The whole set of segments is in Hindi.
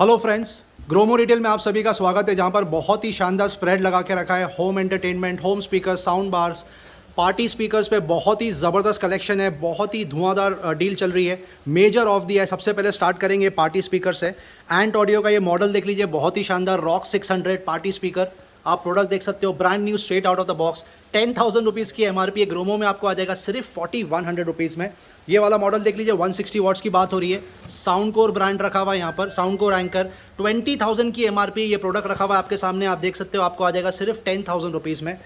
हेलो फ्रेंड्स, ग्रोमो रिटेल में आप सभी का स्वागत है, जहां पर बहुत ही शानदार स्प्रेड लगा के रखा है। Home entertainment, home speakers, sound bars, party speakers पे बहुत ही ज़बरदस्त कलेक्शन है। बहुत ही धुआंधार डील चल रही है। मेजर ऑफ दी है। सबसे पहले स्टार्ट करेंगे पार्टी स्पीकर से। एंट ऑडियो का ये मॉडल देख लीजिए, बहुत ही शानदार रॉक 600 पार्टी स्पीकर। आप प्रोडक्ट देख सकते हो, brand new, straight out of the box. 10,000 rupees की एमआरपी ग्रोमो में आपको आ जाएगा सिर्फ 4100 रुपीज़ में। ये वाला मॉडल देख लीजिए, 160 वॉट्स की बात हो रही है। साउंड कोर ब्रांड रखा हुआ है यहाँ पर, साउंड कोर एंकर। 20,000 की एमआरपी ये प्रोडक्ट रखा हुआ है आपके सामने। आप देख सकते हो, आपको आ जाएगा सिर्फ 10,000 रुपीज़ में।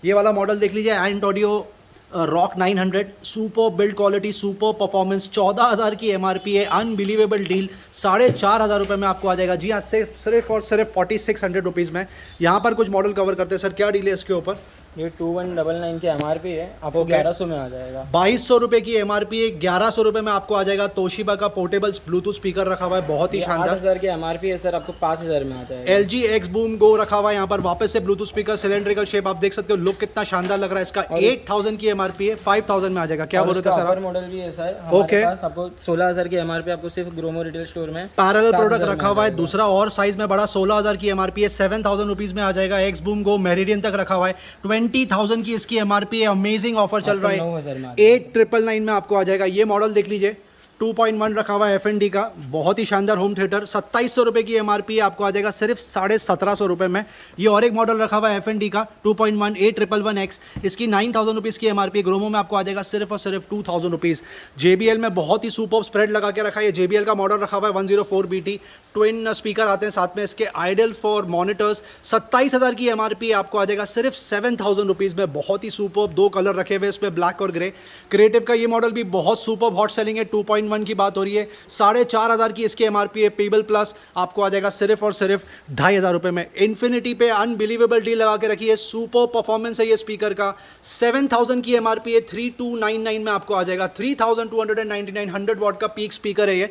ये वाला मॉडल देख लीजिए, Ant Audio Rock 900, super build quality, super performance. 14,000 की एमआरपी है। अनबिलीवेबल डील, 4,500 रुपये में आपको आ जाएगा। जी हाँ, सिर्फ और सिर्फ 4,600 रुपीज़ में। यहाँ पर कुछ मॉडल कवर करते हैं। सर क्या डील है इसके ऊपर? ये 2199 की एमआरपी है, आपको 1100 में आ जाएगा। 2,200 रुपये की एमआरपी है, 1,100 रुपये में आपको आ जाएगा। तोशिबा का पोर्टेबल ब्लूटूथ स्पीकर रखा हुआ है, बहुत ही शानदार। 8,000 की एमआरपी है सर, आपको 5,000 में आ जाएगा। LG X Boom Go रखा हुआ है यहाँ पर, वापस से ब्लूटूथ स्पीकर, सिलेंड्रिकल शेप। आप देख सकते हो, लुक कितना शानदार लग रहा है इसका। 8,000 की एमआरपी है, 5,000 में आ जाएगा। क्या बोल रहे थे सर? मॉडल भी है सर हमारे पास। आपको 16,000 की एमआरपी आपको सिर्फ ग्रोमो रिटेल स्टोर में पैरेलल प्रोडक्ट रखा हुआ है, दूसरा और साइज में बड़ा। 16,000 की एमआरपी है, 7,000 रुपीज में आ जाएगा। X Boom Go मेरिडियन तक रखा हुआ है, 20,000 की इसकी एमआरपी है। अमेजिंग ऑफर चल रहा है, 8,999 में आपको आ जाएगा। ये मॉडल देख लीजिए, 2.1 रखा हुआ है FND का, बहुत ही शानदार होम थिएटर। 2,700 रुपये की एमआरपी आपको आ जाएगा सिर्फ 1,750 रुपये में। ये और एक मॉडल रखा हुआ है FND का, 2.1 A111X। इसकी 9,000 रुपीज़ की एमआरपी ग्रोमो में आपको आ जाएगा सिर्फ और सिर्फ 2,000 रुपीज़। JBL में बहुत ही सुपर स्प्रेड लगा के रखा है। JBL का मॉडल रखा हुआ है 104BT, ट्विन स्पीकर आते हैं साथ में इसके, आइडियल फॉर मॉनिटर्स। 27,000 की एमआरपी आपको आ जाएगा सिर्फ 7,000 रुपीज़ में। बहुत ही सुपर, 2 कलर रखे हुए इसमें, ब्लैक और ग्रे। क्रिएटिव का ये मॉडल भी बहुत सुपर हॉट सेलिंग है, 2.1 की बात हो रही है। 4,500 की इसकी एमआरपी है। पीबल प्लस आपको आ जाएगा सिर्फ और सिर्फ 2,500 रुपये में। इन्फिनिटी पे अनबिलीवेबल डील लगा के रखी है, सुपर परफॉर्मेंस है ये स्पीकर का। 7,000 की एमआरपी है, 3,299 में आपको आ जाएगा। 3,299, 100 वॉट का पीक स्पीकर है ये।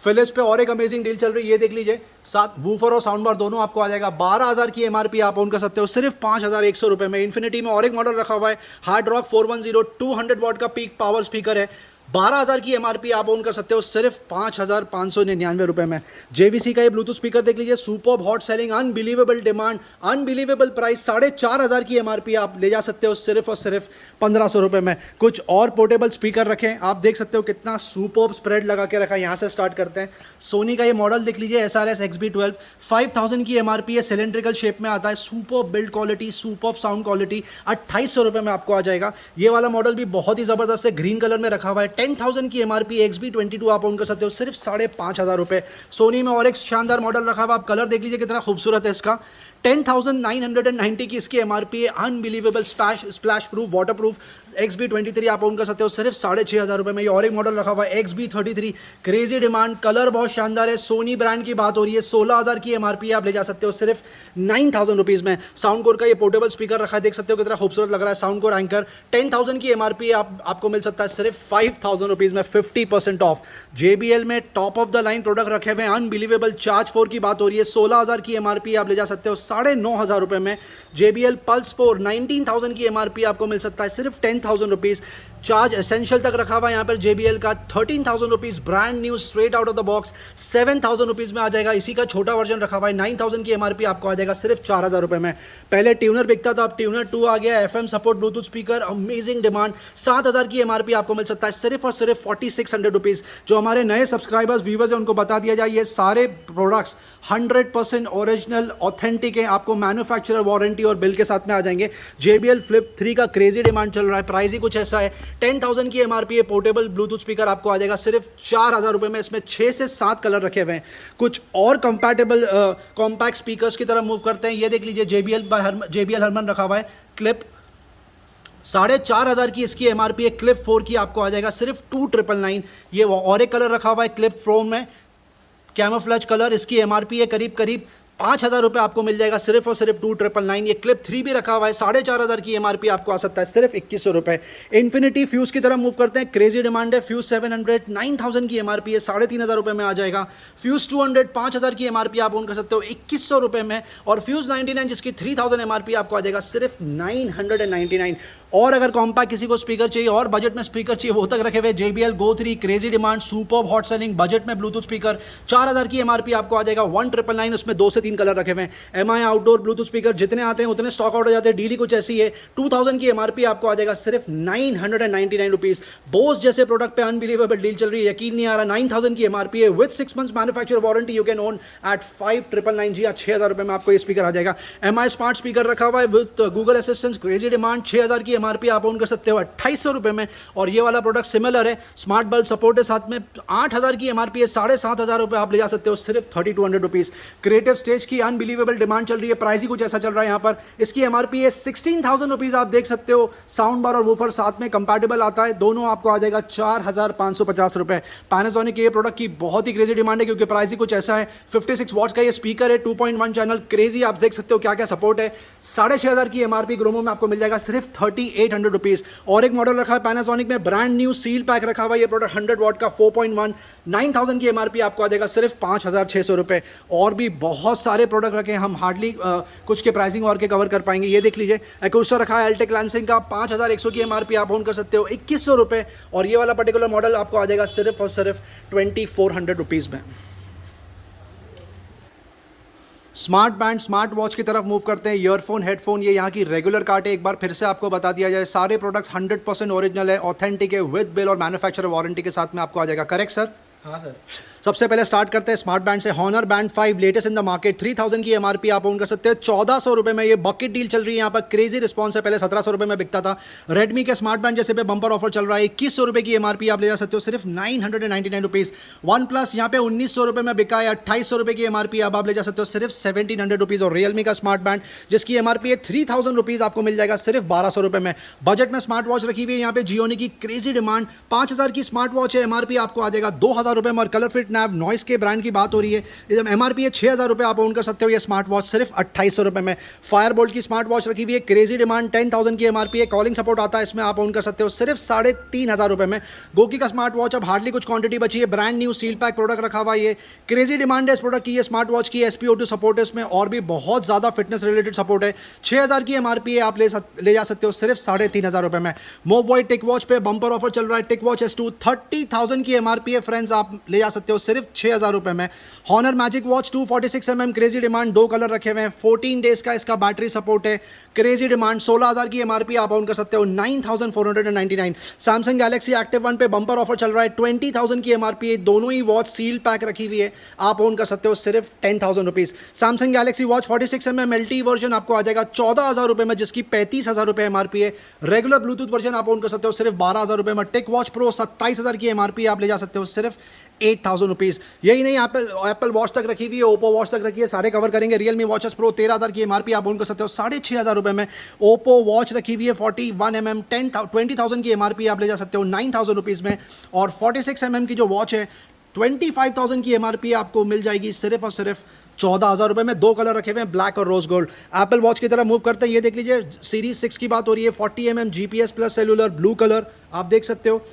फिलिप्स पे और एक अमेजिंग डील चल रही है, ये देख लीजिए। साथ वूफर और साउंड बार दोनों आपको आ जाएगा। 12,000 की एमआरपी आप ओन कर सकते हो सिर्फ 5,100 रुपये में। इन्फिनिटी में और एक मॉडल रखा हुआ है, हार्ड रॉक 410, 200 वॉट का पीक पावर स्पीकर है। 12,000 की एमआरपी आप ओन कर सकते हो सिर्फ 5,599 रुपये में। JVC का ये ब्लूटूथ स्पीकर देख लीजिए, super hot selling, unbelievable demand, unbelievable price. 4,500 की एमआरपी आप ले जा सकते हो सिर्फ और सिर्फ 1,500 रुपये में। कुछ और पोर्टेबल स्पीकर रखें, आप देख सकते हो कितना सुपर स्प्रेड लगा के रखा है। यहाँ से स्टार्ट करते हैं। सोनी का ये मॉडल देख लीजिए, SRS XB12, 5,000 की एमआरपी है, सिलेंड्रिकल शेप में आता है, super build quality, super sound quality. 2,800 रुपये में आपको आ जाएगा। ये वाला मॉडल भी बहुत ही ज़बरदस्त है, ग्रीन कलर में रखा हुआ है। 10,000 की एमआरपी, XB22 आप ओन कर सकते हो सिर्फ 5,500 रुपये। सोनी में और एक शानदार मॉडल रखा हुआ, आप कलर देख लीजिए कितना खूबसूरत है इसका। 10,990 की इसकी एमआरपी है। Unbelievable splash proof, water proof. XB23 आप ओन कर सकते हो सिर्फ 6,500 रुपये में। ये और एक मॉडल रखा हुआ है, XB33, क्रेजी डिमांड, कलर बहुत शानदार है। सोनी ब्रांड की बात हो रही है, 16,000 की एमआरपी आप ले जा सकते हो सिर्फ 9,000 रुपीज़ में। साउंड कोर का ये पोर्टेबल स्पीकर रखा है, देख सकते हो कितना खूबसूरत लग रहा है। साउंड कोर एंकर, 10,000 की एमआरपी आपको मिल सकता है सिर्फ 5,000 रुपीज़ में, 50% ऑफ। JBL में top of the line product रखे हुए हैं, अनबिलीवेबल। चार्ज 4 की बात हो रही है, 16,000 की एमआरपी आप ले जा सकते हो 9,500 रुपये में। JBL पल्स 4, 19,000 की एमआरपी आपको मिल सकता है सिर्फ 10,000 रुपीज़। चार्ज एसेंशियल तक रखा हुआ है यहाँ पर JBL का, 13,000 rupees, brand new, straight out of the box, 7,000 rupees में आ जाएगा। इसी का छोटा वर्जन रखा हुआ है, 9,000 की एमआरपी आपको आ जाएगा सिर्फ 4,000 रुपये में। पहले ट्यूनर बिकता था, अब ट्यूनर 2 आ गया। FM support Bluetooth speaker, amazing demand. 7,000 की एमआरपी आपको मिल सकता है सिर्फ और सिर्फ 4,600 रुपीज़। जो हमारे नए सब्सक्राइबर्स, व्यूवर्स हैं, उनको बता दिया जाए, ये सारे प्रोडक्ट्स 100% ओरिजिनल, ऑथेंटिक है। आपको मैन्युफैक्चरर वारंटी और बिल के साथ में आ जाएंगे। JBL Flip 3 का क्रेजी डिमांड चल रहा है, प्राइस ही कुछ ऐसा है। 10,000 की एमआरपी है, पोर्टेबल ब्लूटूथ स्पीकर आपको आ जाएगा सिर्फ 4,000 रुपये में। इसमें 6 से 7 कलर रखे हुए हैं। कुछ और कंपैटिबल कॉम्पैक्ट स्पीकर्स की तरफ मूव करते हैं। ये देख लीजिए, JBL हरमन रखा हुआ है, क्लिप 4,500 की इसकी एमआरपी है। क्लिप 4 की आपको आ जाएगा सिर्फ 2,999। ये और एक कलर रखा हुआ है क्लिप 4 में, कैमोफ्लेज कलर। इसकी एमआरपी है करीब 5,000 रुपये आपको मिल जाएगा सिर्फ और सिर्फ 2,999। ये क्लिप 3 भी रखा हुआ है, 4,500 की एमआरपी आपको आ सकता है सिर्फ 2,100 रुपये। इन्फिनिटी फ्यूज़ की तरफ मूव करते हैं, क्रेजी डिमांड है। फ्यूज़ 700, 9,000 की एमआरपी है, 3,500 रुपये में आ जाएगा। फ्यूज़ 200, 5,000 की एमआरपी आप ओन कर सकते हो 2,100 रुपये में। और फ्यूज़ 99 जिसकी 3,000 एमआरपी आपको आ जाएगा सिर्फ 999। और अगर कॉम्पैक्ट किसी को स्पीकर चाहिए और बजट में स्पीकर चाहिए वो तक रखे हुए JBL Go 3 crazy demand super hot selling budget में ब्लूटूथ स्पीकर 4000 की MRP आपको आ जाएगा 1999 उसमें 2 से 3 कलर रखे हुए हैं। MI आउटडोर ब्लूटूथ स्पीकर जितने आते हैं उतने स्टॉक आउट हो जाते हैं, डील कुछ ऐसी है। 2000 की MRP आपको आ जाएगा सिर्फ 999 रुपीज। बोस जैसे प्रोडक्ट पे अनबिलीवेबल डील चल रही है, यकीन नहीं आ रहा। 9000 की MRP है with 6 months manufacture warranty, you can own at 5999 जी, 6000 रुपए में आपको ये स्पीकर आ जाएगा। MI स्मार्ट स्पीकर रखा हुआ है with Google assistant crazy demand 6000 की MRP आप ओन कर सकते हो 2800 रुपए में। और ये वाला प्रोडक्ट सिमिलर है, स्मार्ट बल्ब सपोर्ट है साथ में, 8000 की MRP है, 7500 रुपए आप ले जा सकते हो सिर्फ 3200 रुपीज। क्रिएटिव स्टेज की अनबिलीवेबल डिमांड चल रही है, प्राइस ही कुछ ऐसा चल रहा है यहाँ पर। इसकी MRP है 16000 रुपीज, आप देख सकते हो। साउंड बार और वूफर साथ में कंपैटिबल आता है, दोनों आपको आ जाएगा 4550 रुपए। पैनासोनिक के ये प्रोडक्ट की बहुत ही क्रेजी डिमांड है क्योंकि प्राइस ही कुछ ऐसा है। 56 वॉट का ये स्पीकर है, 2.1 चैनल क्रेजी, आप देख सकते हो क्या क्या सपोर्ट है। 6500 की MRP ग्रोमो में आपको मिल जाएगा सिर्फ 3800 रुपीज। और एक मॉडल रखा है पैनासोनिक में, ब्रांड न्यू सील पैक रखा हुआ है, ये प्रोडक्ट 100 वॉट का 4.1, 9000 की MRP आपको आ जाएगा सिर्फ 5600 रुपए। और भी बहुत सारे प्रोडक्ट रखे हैं, हम हार्डली कुछ के प्राइसिंग और के कवर कर पाएंगे। ये देख लीजिए, एक्यूस्टा रखा है एल्टेक लैंसिंग का, 5100 की MRP आप ओन कर सकते हो 2100 रुपए। और ये वाला पर्टिकुलर मॉडल आपको आ जाएगा सिर्फ और सिर्फ 2400 रुपीज में। स्मार्ट बैंड स्मार्ट वॉच की तरफ मूव करते हैं। ईयरफोन हेडफोन ये यहाँ की रेगुलर कार्ट है, एक बार फिर से आपको बता दिया जाए, सारे प्रोडक्ट्स 100% ओरिजिनल है, ऑथेंटिक है, विद बिल और मैन्युफैक्चर वारंटी के साथ में आपको आ जाएगा। Correct sir? हाँ सर। सबसे पहले स्टार्ट करते हैं स्मार्ट बैंड से। Honor band 5 latest in the market, 3000 की MRP आप ओन कर सकते हैं 1400 रुपए में। ये बकेट डील चल रही है यहाँ पर, क्रेजी रिस्पॉन्स है, पहले 1700 रुपए में बिकता था। रेडमी के स्मार्ट बैंड जैसे पे बंपर ऑफर चल रहा है, 2100 रुपए की MRP आप ले जा सकते हो सिर्फ 999 रुपीज। वन प्लस यहाँ पे 1900 रुपए में बिका है, 2800 रुपए की MRP अब आप ले जा सकते हो सिर्फ 1700 रुपीज। और रियलमी का स्मार्ट बैंड जिसकी MRP है 3000 रुपीज आपको मिल जाएगा सिर्फ 1200 रुपए में। बजट में स्मार्ट वॉच रखी हुई है यहाँ पे, जियोनी की क्रेजी डिमांड, 5000 की स्मार्ट वॉच है, MRP आपको आ जाएगा 2000 रुपए में। और कलर फिट नैव नॉइस के ब्रांड की बात हो रही है, जब MRP है 6000 रुपए आप ओन कर सकते हो ये स्मार्ट वॉच सिर्फ 2800 रुपए में। फायरबोल्ट की स्मार्ट वॉच रखी हुई है, क्रेजी डिमांड, 10000 की MRP है, कॉलिंग सपोर्ट आता है इसमें, आप ओन कर सकते हो सिर्फ 3500 रुपए में। गोकी का स्मार्ट वॉच अब हार्डली कुछ क्वांटिटी बची है, brand new seal pack product रखा हुआ है, ये क्रेजी डिमांड है इस प्रोडक्ट की। ये स्मार्ट वॉच की SpO2 सपोर्ट है इसमें, और भी बहुत ज्यादा फिटनेस रिलेटेड सपोर्ट है। 6000 की MRP है, आप ले जा सकते हो सिर्फ 3500 रुपए में। मोबॉय टिक वॉच पे बंपर ऑफर चल रहा है, टिक वॉच S2 30,000 की MRP है फ्रेंड्स, आप ले जा सकते हो सिर्फ 6000 रुपए में। Honor magic watch 246mm crazy demand, 2 colour रखे हुए हैं, 14 डेज का इसका बैटरी सपोर्ट है, क्रेजी डिमांड, 16000 की MRP आप ऑन कर सकते हो 9499। सैमसंग गैलेक्सी एक्टिव 1 पे बंपर ऑफर चल रहा है, 20000 की MRP है, दोनों ही वॉच सील पैक रखी हुई है, आप ऑन कर सकते हो सिर्फ 10000 rupees. Samsung Galaxy watch 46mm LTE version आपको आ जाएगा 14000 रुपए में, जिसकी 35000 रुपए MRP है। रेगुलर ब्लूटूथ वर्जन आप ऑन कर सकते हो सिर्फ 12000 रुपए में। टिक वॉच प्रो 27000 की MRP आप ले जा सकते हो सिर्फ 8000 रुपीज। यही नहीं, एप्पल वॉच तक रखी हुई है, ओप्पो वॉच तक रखी है, सारे कवर करेंगे। रियलमी वॉचेस प्रो 13000 की MRP आप ओन कर सकते हो 6500 रुपए में। ओप्पो वॉच रखी हुई है 41mm 20000 की MRP आप ले जा सकते हो 9000 रुपीज में। और 46mm की जो वॉच है 25000 की MRP आपको मिल जाएगी सिर्फ और सिर्फ 14000 रुपए में। 2 कलर रखे हुए हैं, ब्लैक और रोज गोल्ड। एप्पल वॉच की तरफ मूव करते हैं, ये देख लीजिए, सीरीज 6 की बात हो रही है, 40mm GPS plus cellular blue colour, आप देख सकते हो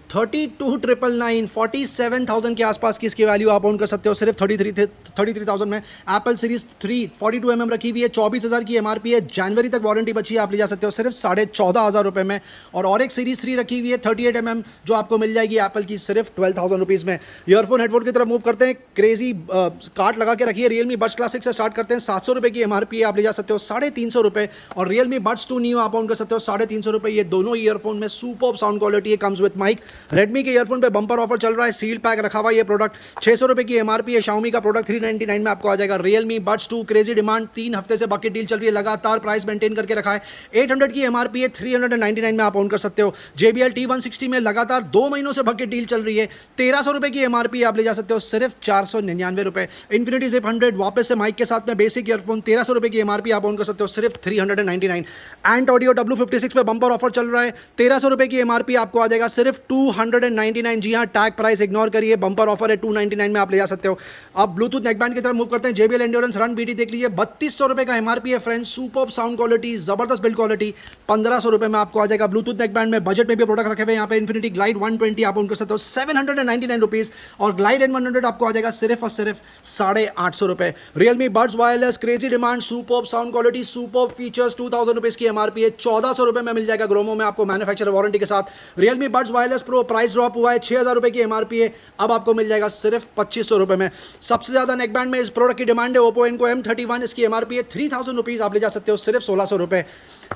32,999, 47,000 के आसपास की इसकी वैल्यू आप ऑन कर सकते हो सिर्फ 33,000 में। एप्पल सीरीज 3 42mm रखी हुई है, 24,000 की MRP है, जनवरी तक वारंटी बची है, आप ले जा सकते हो सिर्फ 14,500 रुपए में। और एक सीरीज 3 रखी हुई है 38mm जो आपको मिल जाएगी एप्पल की सिर्फ 12,000 रुपीज़ में। ईयरफोन हेडफोन की तरफ मूव करते हैं, क्रेजी कार्ड लगा के रखिए। रियलमी बड्स क्लासिक से स्टार्ट करते हैं, 700 रुपये की MRP है, आप ले जा सकते हो 350 रुपये। और रियलमी बड्स 2 न्यू आप ऑन कर सकते हो 350 रुपये। ये दोनों ईयरफोन में सुपर्ब साउंड क्वालिटी है, कम्स विद माइक। रेडमी के ईयरफोन पे बंपर ऑफर चल रहा है, सील पैक रखा हुआ ये प्रोडक्ट 600 रुपये की MRP है। शाओमी का प्रोडक्ट 399 में आपको आ जाएगा। रियलमी बड्स 2 क्रेजी डिमांड, 3 हफ्ते से बकेट डील चल रही है, लगातार प्राइस मेंटेन करके रखा है। 800 की MRP है, 399 में आप ऑन कर सकते हो। JBL T160 में लगातार 2 महीनों से बकेट डील चल रही है, 1300 रुपये की MRP आप ले जा सकते हो सिर्फ 499 रुपये। इन्फिनिटी Zip 100 वापस से माइक के साथ में बेसिक ईयरफोन 1300 रुपये की MRP आप ऑन कर सकते हो सिर्फ 399। एंट ऑडियो W56 पे बंपर ऑफर चल रहा है, 1300 रुपये की MRP आपको आ जाएगा सिर्फ 299। जी हाँ, टैग प्राइस इग्नोर करिए, बम्पर ऑफर है, 299 में आप ले जा सकते हो। अब ब्लूटूथ नेकबैंड की तरफ मूव करते हैं। JBL एंड्योरेंस रन BT देख लीजिए, 3200 रुपये का MRP है फ्रेंड्स। सुपर्ब साउंड क्वालिटी, जबरदस्त बिल्ड क्वालिटी, 1500 रुपये में आपको आ जाएगा। ब्लूटूथ नेकबैंड में बजट में भी प्रोडक्ट रखे हुए यहाँ पे। इन्फिनिटी ग्लाइड 120 आप उनको सकते हो 799 रुपीज़, और ग्लाइड N100 आपको आ जाएगा सिर्फ और सिर्फ 850 रुपये। Realme buds wireless, crazy demand, superb sound quality, superb features, 2000 rupees की MRP है, 1400 रुपये में मिल जाएगा ग्रोमो में आपको मैन्युफैक्चरर वारंटी के साथ। Realme buds wireless pro price drop हुआ है, 6000 रुपये की MRP है, अब आपको मिल जाएगा सिर्फ 2500 रुपये में। सबसे ज़्यादा नेकबैंड में इस प्रोडक्ट की डिमांड है। ओप्पो Enco M31, इसकी MRP है 3000 रुपीज़, आप ले जा सकते हो सिर्फ 1600 रुपये।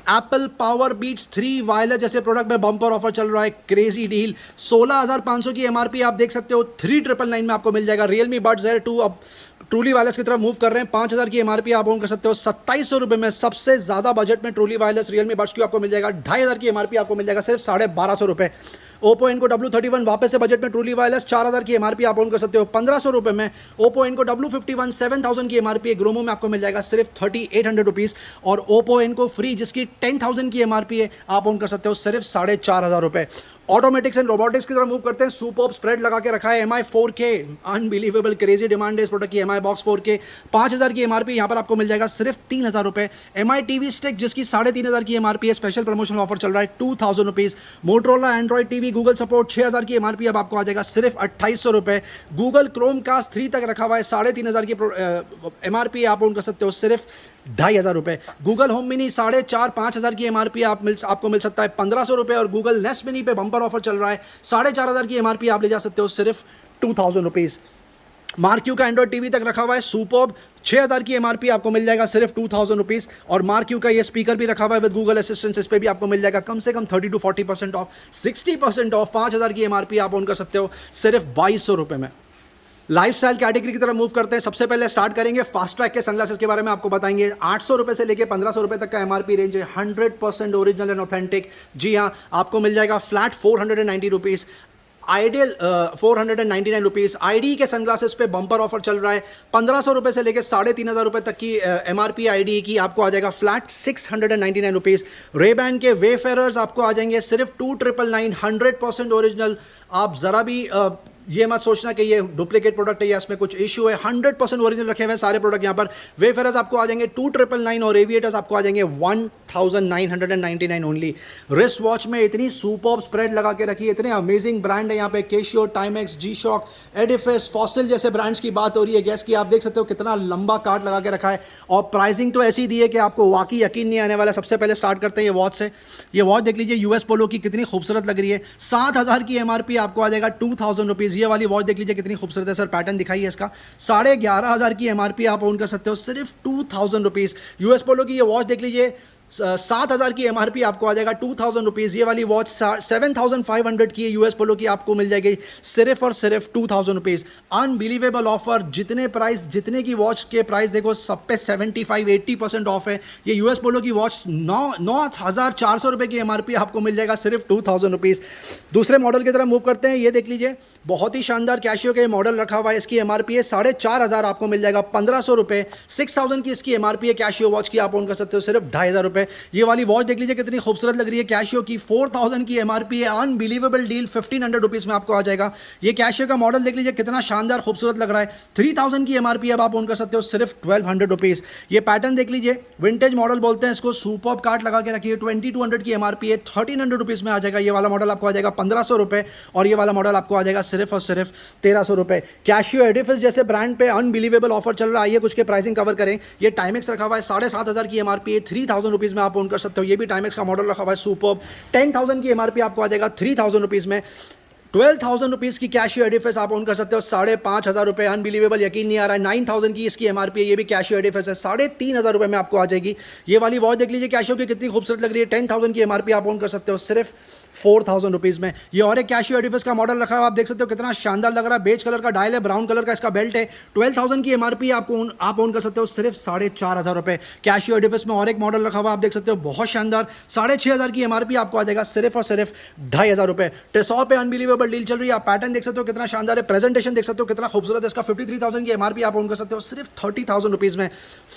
एप्पल पावर बीट्स 3 वायरलेस जैसे प्रोडक्ट में बम्पर ऑफर चल रहा है, क्रेजी डील, 16500 की MRP आप देख सकते हो, 3999 में आपको मिल जाएगा। रियलमी बड्स Air 2 अब ट्रूली वायरलेस की तरफ मूव कर रहे हैं, 5000 की MRP आप ओन कर सकते हो 2700 रुपये में। सबसे ज़्यादा बजट में ट्रूली वायरलेस रियलमी बड्स की आपको मिल जाएगा, 2500 की MRP आपको मिल जाएगा सिर्फ 1250 रुपये। ओप्पो Enco W31 वापस से बजट में ट्रूली वायरलेस, 4000 की MRP आप ओन कर सकते हो 1500 रुपये में। ओप्पो Enco W51 7000 की MRP ग्रोमो में आपको मिल जाएगा सिर्फ 3800 रुपीज़, और ओप्पो Enco फ्री जिसकी 10000 की MRP है आप ओन कर सकते हो सिर्फ 4500 रुपये। ऑटोमेटिक्स एंड रोबोटिक्स की तरफ मूव करते हैं। सुपर्ब स्प्रेड लगा के रखा है, MI 4K, unbelievable crazy demand है इस प्रोडक्ट की। MI बॉक्स 4K 5000 की MRP यहाँ पर आपको मिल जाएगा सिर्फ 3000 रुपये। MI TV स्टिक जिसकी 3500 की MRP है, स्पेशल प्रमोशनल ऑफर चल रहा है 2000 rupees. Motorola Android TV Google support 6000 की MRP अब आपको आ जाएगा सिर्फ 2800 रुपये। गूगल क्रोम कास्ट 3 तक रखा हुआ है, 3500 की MRP आप ओन कर सकते हो सिर्फ 2500 रुपये। गूगल होम मिनी 4500-5000 की MRP आपको मिल सकता है 1500 रुपये, और गूगल नेस्ट मिनी पे बम्पर ऑफर चल रहा है, 4500 की MRP आप ले जा सकते हो सिर्फ 2000 रुपीज़। मार्क्यू का एंड्रॉइड TV तक रखा हुआ है, सुपर्ब 6000 की MRP आपको मिल जाएगा सिर्फ 2000 रुपीज़, और मार्क्यू का ये स्पीकर भी रखा हुआ है विद गूगल असिस्टेंट, इस पर भी आपको मिल जाएगा कम से कम 30 to 40% ऑफ, 60% ऑफ, 5000 की MRP आप ओन कर सकते हो सिर्फ 2200 रुपये में। लाइफस्टाइल कैटेगरी की तरफ मूव करते हैं। सबसे पहले स्टार्ट करेंगे फास्ट ट्रैक के सनग्लासेस के बारे में आपको बताएंगे। 800 रुपये से लेके 1500 रुपये तक का MRP रेंज है, 100% ओरिजिनल एंड ऑथेंटिक। जी हाँ, आपको मिल जाएगा flat 490 rupees, ideal 499 rupees. ID के सनग्लासेस पे बम्पर ऑफर चल रहा है, 1500 रुपये से लेकर 3500 रुपये तक की MRP ID की आपको आ जाएगा फ्लैट 699 रुपीज़। रेबैन के वेफेरर्स आपको आ जाएंगे सिर्फ 2999, 100% ओरिजिनल। आप ज़रा भी ये मत सोचना कि ये डुप्लीकेट प्रोडक्ट है या इसमें कुछ इशू है, 100% ओरिजिनल रखे हुए हैं सारे प्रोडक्ट यहाँ पर। वेफेरर्स आपको आ जाएंगे 2999, और एविएटर्स आपको आ जाएंगे 1999 ओनली। रिस्ट वॉच में इतनी सुपर्ब स्प्रेड लगा के रखी है, इतने अमेजिंग ब्रांड है यहाँ पे, cashew, Timex, G-Shock, Edifice, fossil जैसे ब्रांड्स की बात हो रही है। गैस की आप देख सकते हो कितना लंबा कार्ड लगा के रखा है, और प्राइसिंग तो ऐसी दी है कि आपको वाकई यकीन नहीं आने वाला। सबसे पहले स्टार्ट करते हैं ये वॉच से। ये वॉच देख लीजिए, US पोलो की कितनी खूबसूरत लग रही है, 7000 की MRP आपको आ जाएगा 2000 रुपीज़। ये वाली वॉच देख लीजिए कितनी खूबसूरत है सर, पैटर्न दिखाई है इसका, 11500 की MRP आप ओन कर सकते हो सिर्फ 2000 रुपीज़। US पोलो की ये वॉच देख लीजिए, 7000 की MRP आपको आ जाएगा 2000 रुपीज़। ये वाली वॉच 7500 की है, US पोलो की आपको मिल जाएगी सिर्फ और सिर्फ 2000 रुपीज़। अनबिलीवेबल ऑफर, जितने प्राइस, जितने की वॉच के प्राइस देखो सब पे 75-80% ऑफ है। ये US पोलो की वॉच 9400 रुपये की MRP आपको मिल जाएगा सिर्फ 2000 रुपीज़। दूसरे मॉडल की तरफ मूव करते हैं। ये देख लीजिए, बहुत ही शानदार कैशियो का मॉडल रखा हुआ है, इसकी MRP है 4500, आपको मिल जाएगा 1500 रुपये। 6000 की इसकी MRP है कैशियो वॉच की, आप ओन कर सकते हो सिर्फ 2500 रुपये। ये वाली वॉच देख लीजिए कितनी खूबसूरत लग रही है, कैशियो की 4000 की MRP है, अनबिलीवेबल डील 1500 रुपीज़ में आपको आ जाएगा। ये कैशियो का मॉडल देख लीजिए कितना शानदार खूबसूरत लग रहा है, 3000 की MRP अब आप ओन कर सकते हो सिर्फ 1200 रुपीज़। ये पैटर्न देख लीजिए, विंटेज मॉडल बोलते हैं इसको, सुपर्ब कार्ड लगा के रखिए, 2200 की MRP है, 1300 रुपीज़ में आ जाएगा। ये वाला मॉडल आपको आ जाएगा 1500 रुपये, और ये वाला मॉडल आपको आ जाएगा सिर्फ और सिर्फ 1300 रुपये। कैशियो एडिफिस जैसे ब्रांड पे अनबिलीवेबल ऑफर चल रहा है, ये कुछ के प्राइसिंग कवर करें। ये टाइमेक्स रखा हुआ है, 7500 की MRP है, 3000 रुपीज़ में आप ओन कर सकते हो। ये भी टाइमेक्स का मॉडल रखा हुआ है सुपर्ब, 10000 की MRP आपको आ जाएगा 3000 रुपीज़ में। 12,000 रुपीज़ की कैशियो एडिफिस आप ओन कर सकते हो 5500 रुपये, अनबिलीवेबल, यकीन नहीं आ रहा है। 9,000 की इसकी MRP है, ये भी कैशियो एडिफिस है, 3500 रुपये में आपको आ जाएगी। ये वाली वॉच देख लीजिए कैशियो की कितनी खूबसूरत लग रही है, 10,000 की MRP आप ओन कर सकते हो सिर्फ 4000 रुपीज़ में। ये और एक कैशियो एडिफिस का मॉडल रखा है, आप देख सकते हो कितना शानदार लग रहा है, बेज कलर का डायल है, ब्राउन कलर का इसका बेल्ट है, 12,000 की MRP आप ओन कर सकते हो सिर्फ 4500 रुपये। कैशियो एडिफिस में और एक मॉडल रखा हुआ आप देख सकते हो, बहुत शानदार, 6500 की MRP आपको आ जाएगा सिर्फ और सिर्फ 2500 रुपये। टेसॉर पे अनबिलीवेबल डील चल रही है, आप पैटर्न देख सकते हो कितना शानदार है, प्रेजेंटेशन देख सकते हो कितना खूबसूरत है इसका, 53,000 की MRP आप ओन कर सकते हो सिर्फ 30,000 रुपीज़ में।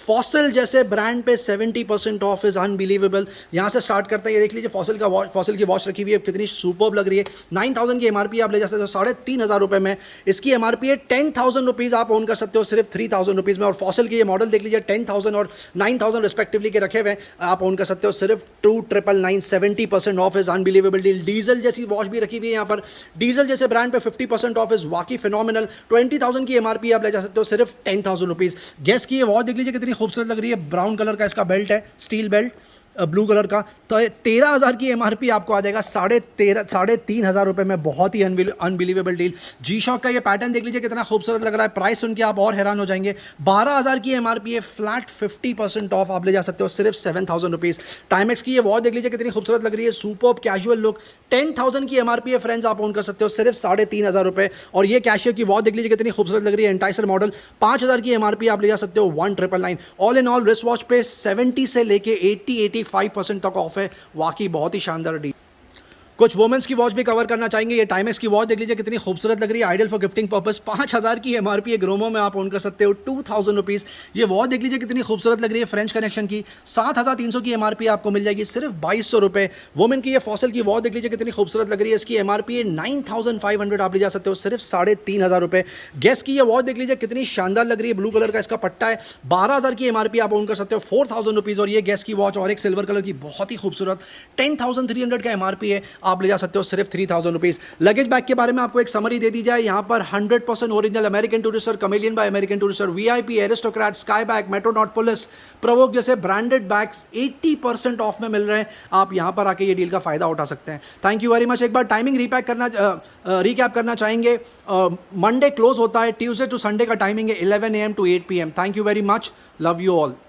फॉसिल जैसे ब्रांड पे 70% ऑफ इज अनबिलीवेबल। यहाँ से स्टार्ट करते हैं, ये देख लीजिए फॉसिल की वॉच रखी हुई हुई है, कितनी सुपर्ब लग रही है। 9000 की एमआरपी आप ले जा सकते हो 3500 रुपये में। इसकी एमआरपी है 10,000 रुपीज़, आप ओन कर सकते हो सिर्फ 3000 रुपीज़ में। और फॉसल की ये मॉडल देख लीजिए, 10,000 और 9,000 रिस्पेक्टिवली के रखे हुए हैं, आप ओन कर सकते हो सिर्फ 2,999, 70% of is unbelievable deal. Diesel जैसी वॉच भी रखी हुई है यहाँ पर, डीजल जैसे ब्रांड पे 50% ऑफ इज वाकई फिनोमिनल। 20,000 की एमआरपी आप ले जा सकते हो सिर्फ 10,000 रुपीज़। गैस की ये वॉच देख लीजिए कितनी खूबसूरत लग रही है, ब्राउन कलर का इसका बेल्ट है, स्टील बेल्ट ब्लू कलर का। तो 13,000 की एमआरपी आपको आ जाएगा 3,500 रुपये में। बहुत ही अनबिलीवेबल डील। जी शॉक का ये पैटर्न देख लीजिए कितना खूबसूरत लग रहा है, प्राइस सुन के आप और हैरान हो जाएंगे। 12,000 की एमआरपी है, फ्लैट 50% ऑफ आप ले जा सकते हो सिर्फ 7,000 रुपीज़। टाइमेक्स की ये वॉच देख लीजिए कितनी खूबसूरत लग रही है, सुपर्ब कैजुअल लुक। 10,000 की एमआरपी है फ्रेंड्स, आप ओन कर सकते हो सिर्फ 3,500 रुपये। और ये कैशियर की वॉच देख लीजिए कितनी खूबसूरत लग रही है, एंटाइसर मॉडल। 5,000 की एमआरपी आप ले जा सकते हो 1,999। All in all wrist watch पे 70 से लेके 80-85% तक ऑफ है, वाकई बहुत ही शानदार डील। कुछ वुमेन्स की वॉच भी कवर करना चाहेंगे। ये टाइमेक्स की वॉच देख लीजिए कितनी खूबसूरत लग रही है, आइडियल फॉर गिफ्टिंग पर्पस। 5,000 की एमआरपी है, ग्रोमो में आप ओन कर सकते हो 2,000 रुपीज़। ये वॉच देख लीजिए कितनी खूबसूरत लग रही है, फ्रेंच कनेक्शन की। 7,300 की एमआरपी आपको मिल जाएगी सिर्फ 2,200 रुपये। वुमेन की ये फॉसल की वॉच देख लीजिए कितनी खूबसूरत लग रही है, इसकी एमआरपी है 9,500, आप ले जा सकते हो सिर्फ 3,500 रुपये। गैस की ये वॉच देख लीजिए कितनी शानदार लग रही है, ब्लू कलर का इसका पट्टा है। 12,000 की एमआरपी आप ओन कर सकते हो 4,000 रुपीज़। और ये गैस की वॉच और एक सिल्वर कलर की बहुत ही खूबसूरत 10,300 का एमआरपी है, आप ले जा सकते हो सिर्फ 3,000 रुपीज़। लगेज बैग के बारे में आपको एक समरी दे दी जाए, यहाँ पर 100% original American Tourister, Kamiliant by American Tourister, VIP, Aristocrat, Sky Bag, Metronaut, police, Provogue जैसे ब्रांडेड बैग्स 80% ऑफ में मिल रहे हैं। आप यहाँ पर आके ये डील का फायदा उठा सकते हैं। Thank you very much. एक बार टाइमिंग रिकैप करना चाहेंगे, मंडे क्लोज होता है, ट्यूसडे टू संडे का टाइमिंग है 11 AM to 8 PM। Thank you very much, love you all.